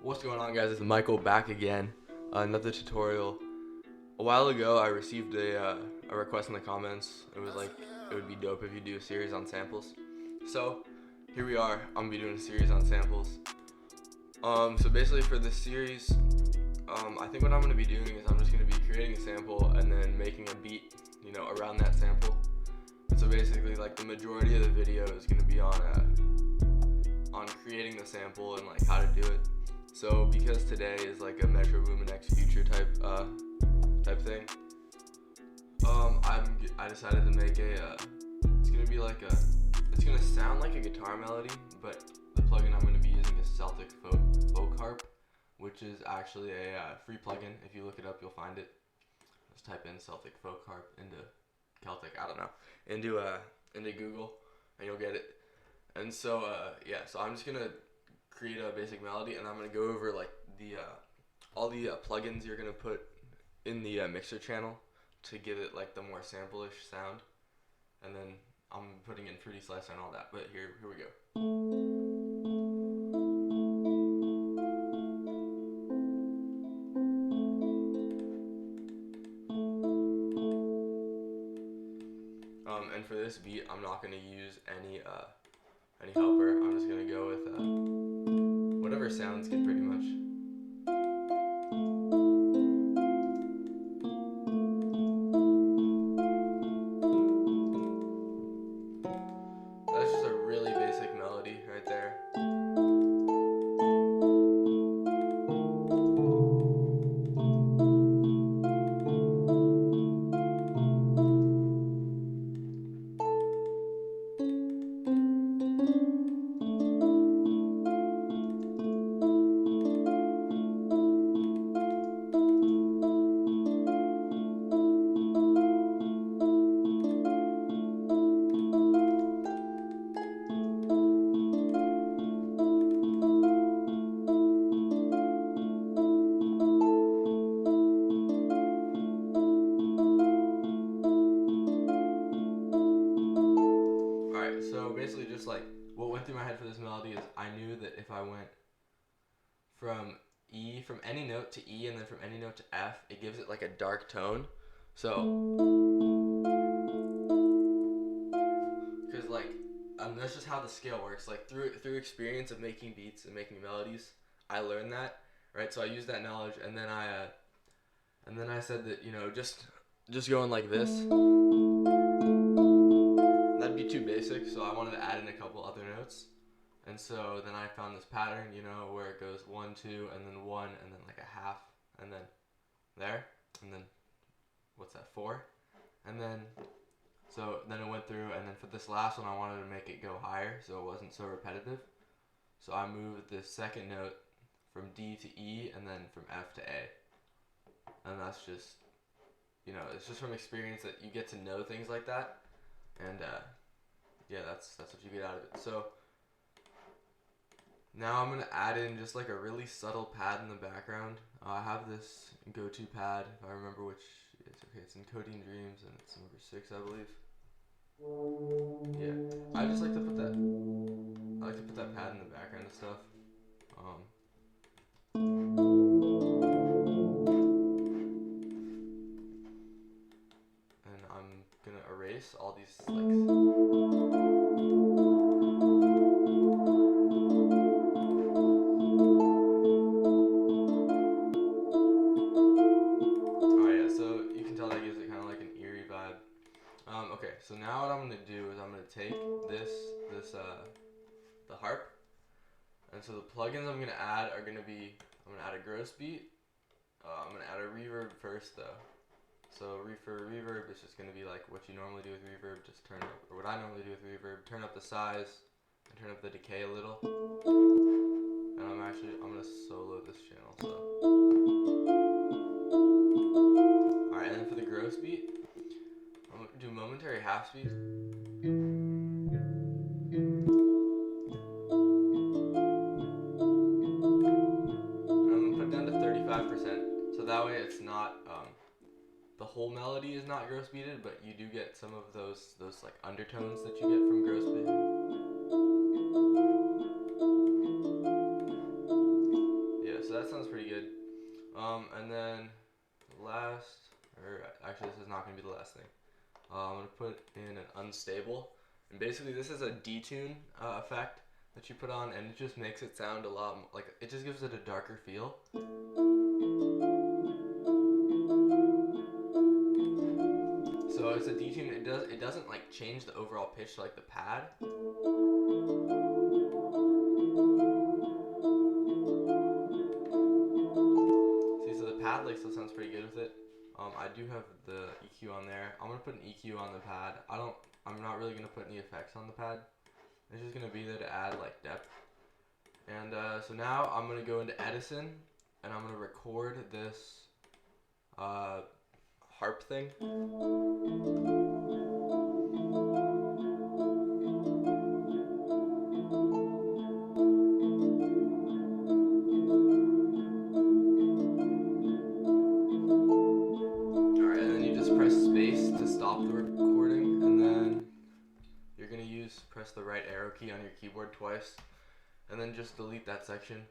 What's going on, guys? It's Michael back again. Another tutorial. A while ago, I received a request in the comments. It was like, it would be dope if you do a series on samples. So, here we are. I'm gonna be doing a series on samples. So basically for this series, I think what I'm gonna be doing is I'm just gonna be creating a sample and then making a beat, around that sample. And so basically, like, the majority of the video is gonna be on creating the sample and like how to do it. So because today is like a Metro Boomin X Future type thing, I decided to make it's gonna sound like a guitar melody, but the plugin I'm gonna be using is Celtic Folk Harp, which is actually a free plugin. If you look it up, you'll find it. Just type in Celtic Folk Harp into into Google, and you'll get it. And so so I'm just gonna create a basic melody, and I'm gonna go over like all the plugins you're gonna put in the mixer channel to give it like the more sample-ish sound. And then I'm putting in Fruity Slicer and all that. But here we go. And for this beat, I'm not gonna use any helper. I'm just gonna go with whatever sounds good, pretty much. That's just a really basic melody right there. So basically, just like what went through my head for this melody is I knew that if I went from any note to E and then from any note to F, it gives it like a dark tone. So, because like that's just how the scale works. Like through experience of making beats and making melodies, I learned that, right? So I used that knowledge, and then I said that just going like this. That'd be too basic, so I wanted to add in a couple other notes. And so then I found this pattern, where it goes 1, 2, and then 1, and then like a half, and then there, and then what's that, 4? And then it went through, and then for this last one I wanted to make it go higher so it wasn't so repetitive. So I moved the second note from D to E and then from F to A. And that's just, it's just from experience that you get to know things like that. And that's what you get out of it. So now I'm gonna add in just like a really subtle pad in the background. I have this go-to pad, if I remember which. It's in Codeine Dreams, and it's number 6, I believe. Yeah, I just like to put that. I like to put that pad in the background and stuff. And I'm gonna erase all these okay, so now what I'm gonna do is I'm gonna take the harp, and so the plugins I'm gonna add are gonna be, I'm gonna add a gross beat. I'm gonna add a reverb first though. So for reverb, it's just gonna be like what you normally do with reverb, just turn up, or what I normally do with reverb, turn up the size and turn up the decay a little. And I'm gonna solo this channel, so. Alright, and then for the gross beat, I'm gonna do momentary half speed. And I'm gonna put it down to 35%, so that way it's not the whole melody is not gross beated, but you do get some of those like undertones that you get from gross beat. sounds pretty good. And then last, or actually this is not going to be the last thing. I'm going to put in an unstable. And basically this is a detune effect that you put on, and it just makes it sound a lot, like, it just gives it a darker feel. So it's a detune, it doesn't like change the overall pitch like the pad. See, so the pad like still sounds pretty good with it. I do have the EQ on there. I'm gonna put an EQ on the pad. I'm not really gonna put any effects on the pad. It's just gonna be there to add like depth. And so now I'm gonna go into Edison, and I'm gonna record this harp thing. Alright, and then you just press space to stop the recording, and then you're gonna press the right arrow key on your keyboard twice, and then just delete that section.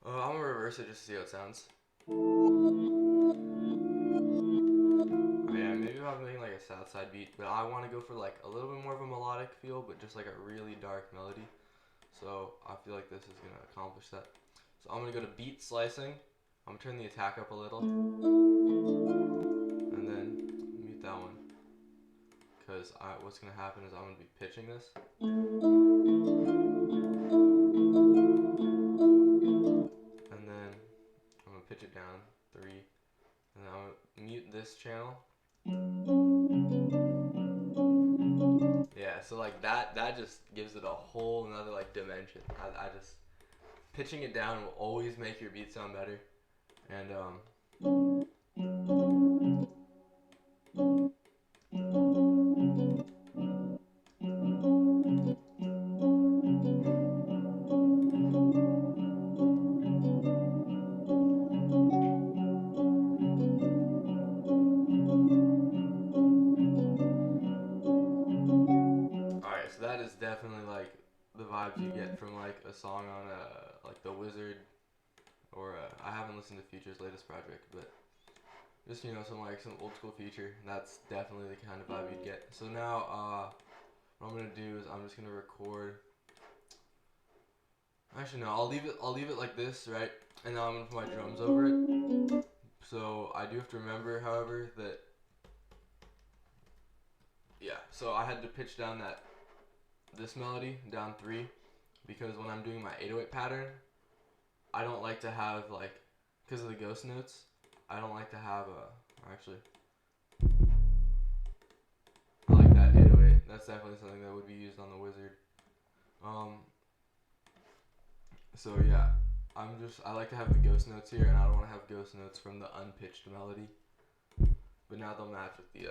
I'm gonna reverse it just to see how it sounds. Yeah, maybe if I'm making like a south side beat, but I want to go for like a little bit more of a melodic feel, but just like a really dark melody. So I feel like this is gonna accomplish that. So I'm gonna go to beat slicing. I'm gonna turn the attack up a little, and then mute that one, because what's gonna happen is I'm gonna be pitching this. And then I'm gonna pitch it down 3, and then I'm gonna mute this channel. Yeah, so like that just gives it a whole another like dimension. I just, pitching it down will always make your beat sound better. And alright, so that is definitely like the vibes you get from like a song on like The Wizard, or I haven't listened to Future's latest project, but just, you know, some old school Future. That's definitely the kind of vibe you'd get. So now what I'm gonna do is I'm just gonna record. Actually no, I'll leave it like this, right? And now I'm gonna put my drums over it. So I do have to remember, however, that so I had to pitch down this melody down 3, because when I'm doing my 808 pattern, I don't like to have like, because of the ghost notes, I don't like to have actually, I like that 808. That's definitely something that would be used on The Wizard. So yeah, I like to have the ghost notes here, and I don't want to have ghost notes from the unpitched melody. But now they'll match with the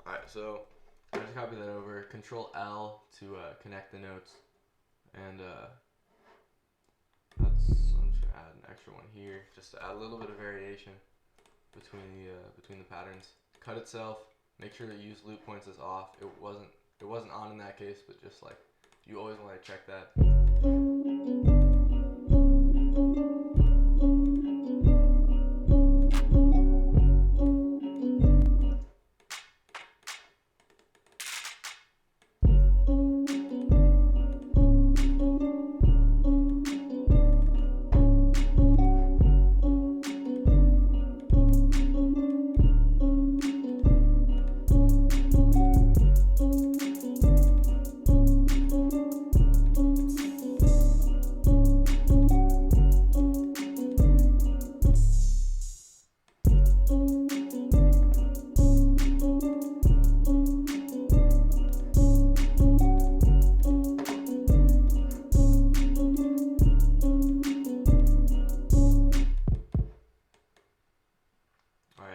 Alright, so I just copy that over. Control L to connect the notes, and I'm just gonna add an extra one here, just to add a little bit of variation between the patterns. Cut itself. Make sure to use loop points as off. It wasn't on in that case, but just like, you always want to check that.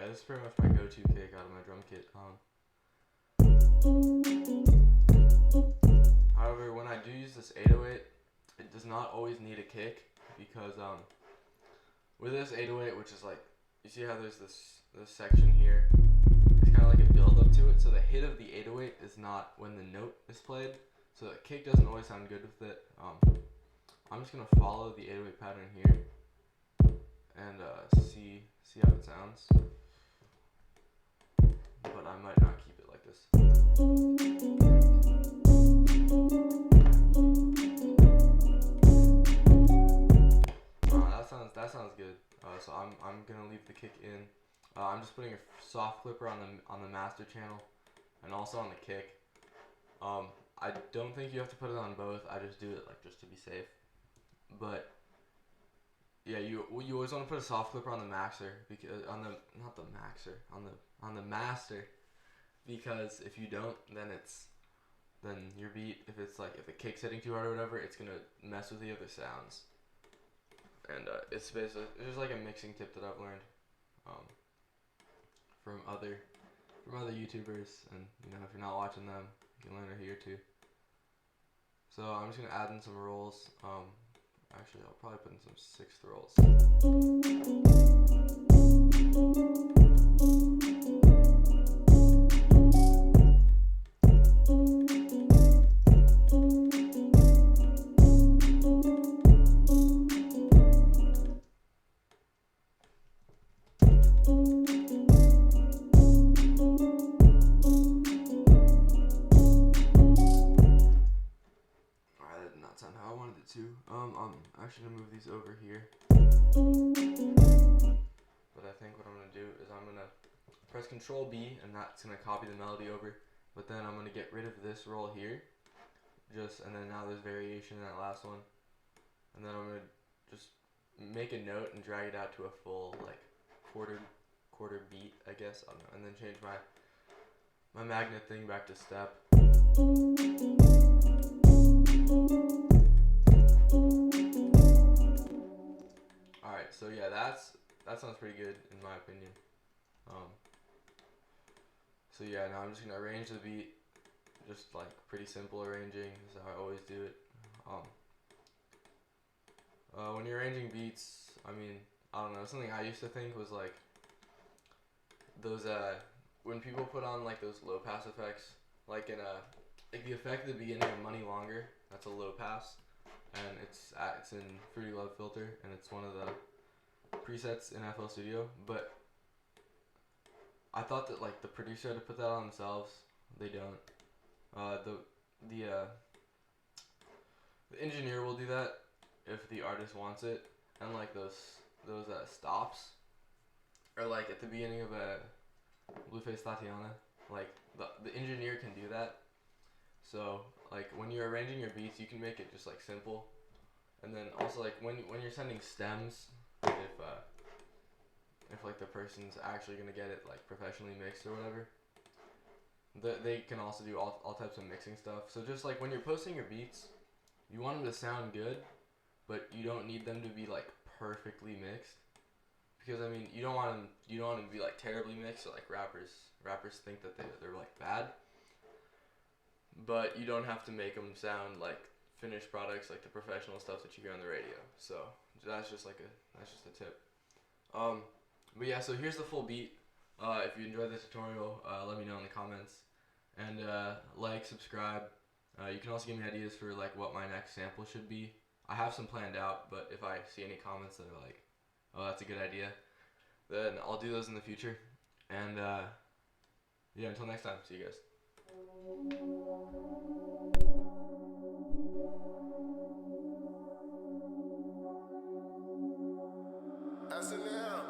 This is pretty much my go-to kick out of my drum kit. However, when I do use this 808, it does not always need a kick, because with this 808, which is like, you see how there's this section here. It's kind of like a build up to it. So the hit of the 808 is not when the note is played. So the kick doesn't always sound good with it. I'm just gonna follow the 808 pattern here and see how it sounds. But I might not keep it like this. That sounds good. So I'm gonna leave the kick in. I'm just putting a soft clipper on the master channel, and also on the kick. I don't think you have to put it on both. I just do it like just to be safe. But yeah, you always want to put a soft clipper on the maxer because on the master, because if you don't, then your beat, if the kick's hitting too hard or whatever, it's gonna mess with the other sounds. And it's just like a mixing tip that I've learned from other YouTubers, and you know, if you're not watching them, you can learn it here too. So I'm just gonna add in some rolls. Actually, I'll probably put in some 6th rolls. Alright, that did not sound how I wanted it to. I'm actually gonna move these over here. But I think what I'm gonna do is I'm gonna press Control B, and that's gonna copy the melody over. But then I'm gonna get rid of this roll here, and then now there's variation in that last one, and then I'm gonna just make a note and drag it out to a full like quarter beat, I guess. I don't know, and then change my magnet thing back to step. Alright, so yeah, that sounds pretty good in my opinion. So yeah, now I'm just gonna arrange the beat, just like pretty simple arranging. This is how I always do it. When you're arranging beats, I mean, I don't know, something I used to think was like those when people put on like those low pass effects, like the effect at the beginning of Money Longer, that's a low pass, and it's in Fruity Love Filter, and it's one of the presets in FL Studio. But I thought that like the producer had to put that on themselves. They don't. The engineer will do that if the artist wants it, and like those stops, or like at the beginning of a Blueface Tatiana, like the engineer can do that. So like when you're arranging your beats, you can make it just like simple, and then also like when you're sending stems, if like the person's actually gonna get it like professionally mixed or whatever, they can also do all types of mixing stuff. So just like when you're posting your beats, you want them to sound good, but you don't need them to be like perfectly mixed, because I mean you don't want them to be like terribly mixed, so like rappers think that they're like bad, but you don't have to make them sound like finished products, like the professional stuff that you hear on the radio. So that's just a tip. But yeah, so here's the full beat. If you enjoyed this tutorial, let me know in the comments, and like, subscribe. You can also give me ideas for like what my next sample should be. I have some planned out, but if I see any comments that are like, oh, that's a good idea, then I'll do those in the future. And yeah, until next time, see you guys. SNL.